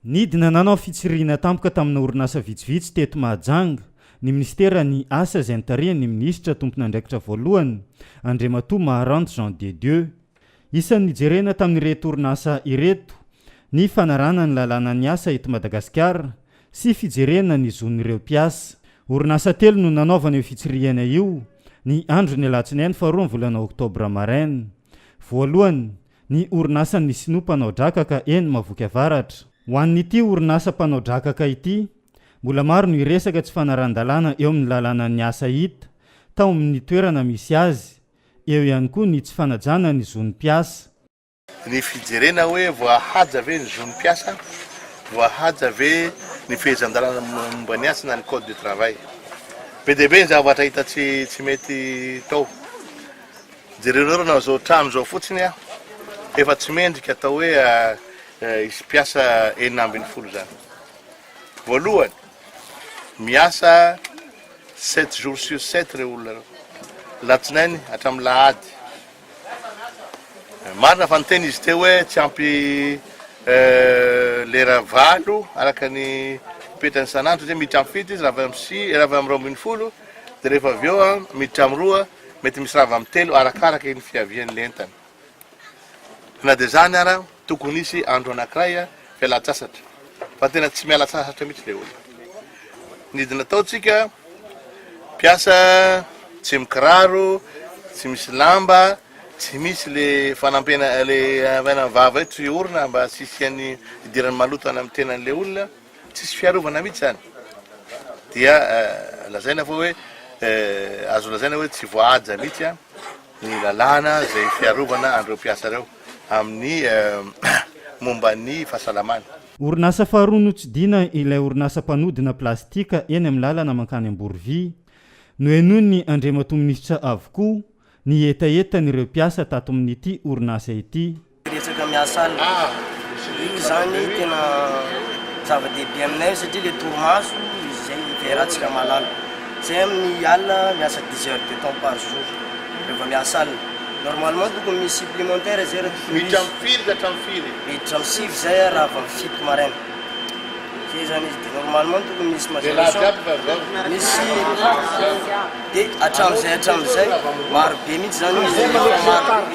Nidina nanao fitsirina tampoka tamina orinasa vitsivitsy teto Mahajanga ny Minisitra ny asa izay nitarihany Minisitra tompon'andraikitra voalohany Andriamatoa Maharanto Jean de Dieu. Isan'ny nijerena tamin'ireto orinasa ireto ny fanarana ny lalàna ny asa eto Madagasikara sy fijerena ny zon'ireo mpiasa. Orinasa telo no nanaovana io fitsirihana io ny andro ny alatsinainy 2 volana Oktobra maraina. Voalohany ny orinasa ny Sinoa drakaka eny Mavoky Avaratra. Ho an'ity orinasa mpanao drakaka ity, mbola maro no iresaka tsy fanaran-dalàna eo amin'ny lalàna ny asa hita tao amin'ny toerana misy azy, eo ihany koa ny tsy fanajana ny zon'ny mpiasa. Ny fijerena hoe voahaja ve ny zon'ny mpiasa, voahaja ve ny fehezan-dalàna momba ny asa na ny code du travail. Be dia be ny zavatra hita tsy mety tao. Jerenao na zao trano zao fotsiny efa tsy mendrika atao hoe isy mpiasa 9 zany. Voalohany, miasa 7 jours sur 7 reo olona reo. Latsinainy hatramin'ny lahady. Marina fa niteny izy teo hoe tsy ampy lera 8 araka ny petrany sanandro zay miditra amin'ny fito izy raha avy amin'ny 12 dia rehefa avy eo miditra amin'ny 2 mety misy raha avy amin'ny 3 arakaraka ny fiavian'ny lentany. Na dia zany ara tokony isy andro anankiray fialan-tsasatra fa tena tsy miala-tsasatra mihitsy ilay olona. Nidina ataontsika mpiasa tsy mikiraro, tsy misy lamba, tsy misy le fanampena le avana vava eto sy orona mba sisian'ny idirany maloto any amin'ny tenan'ilay olona, tsisy fiarovana mihitsy zany. Dia lazaina fa hoe azo lazaina hoe tsy voahaja mihitsy ny lalàna zay fiarovana andreo mpiasa reo amin'ny momba ny fahasalamana. Orinasa faharoa notsidina ilay orinasa mpanodina plastika eny amin'ny lalana mankany Amborovy no henony Andriamatoa Minisitra avokoa ny etaetan'ireo mpiasa tato amin'ity orinasa ity. Resaka miasa alina io zany tena zava-dehibe aminay satria le torimaso izay iveratsika malala. Zay amin'ny alina miasa 10 heures de temps par jour rehefa miasa alina. Normalement tokony misy supplémentaire zay raha miditra amin'ny firy hatramin'ny firy. miditra amin'ny 6 zay raha avy amin'ny 7 maraina. Zay zany izy dia normalement tokony misy majoration misy dia hatramin'izay maro be mihitsy zany izy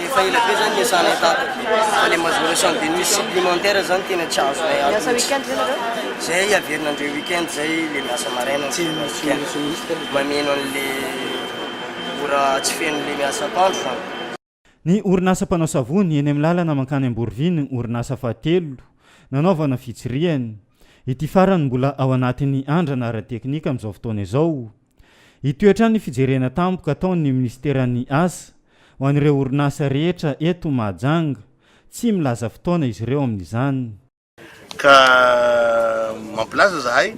efa ela be zany miasana etato fa le majoration dia misy supplémentaire zany tena tsy azonay zay averinandreo weekend zay le miasa maraina mameno an'le ora tsy fen'le miasa atoandro zany. Ny orinasa mpanao savony eny amin'ny lalana mankany Amborovy ny orinasa fahatelo nanaovana fitsirihany. Ity farany mbola ao anatin'ny andrana ara-teknika amin'izao fotoana izao. Itoetra ny fijerena tampoka ataon'ny Minisitra ny asa ho an'ireo orinasa rehetra eto Mahajanga, tsy milaza fotoana izy ireo amin'izany. Ka mampilaza zahay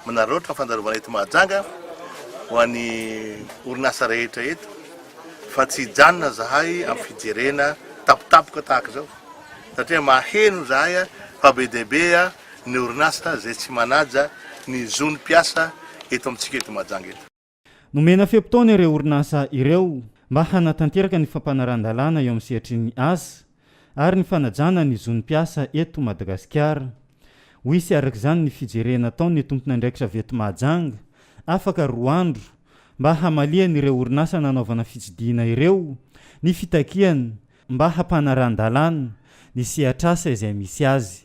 manaroatra fandarovana eto Mahajanga ho an'ny orinasa rehetra eto fa tsy hijanona zahay amin'ny fijerena tapotapoka tahaka zao satria maheno zahay fa be dia be ny orinasa zay tsy manaja ny zon'ny mpiasa eto amintsika eto Mahajanga eto. Nomena fepotona ireo orinasa ireo mba hanatanteraka ny fampanaran-dalàna eo amin'ny sehatrin'ny asa ary ny fanajana ny zon'ny mpiasa eto Madagasikara. Ho isy arak'izany ny fijerena ataon'ny tompon'andraikitra avy eto Mahajanga afaka 2 andro mba hamalian'ireo orinasa nanaovana fitsidihana ireo ny fitakiany mba hampanaran-dalàna ny sehatr'asa izay misy azy.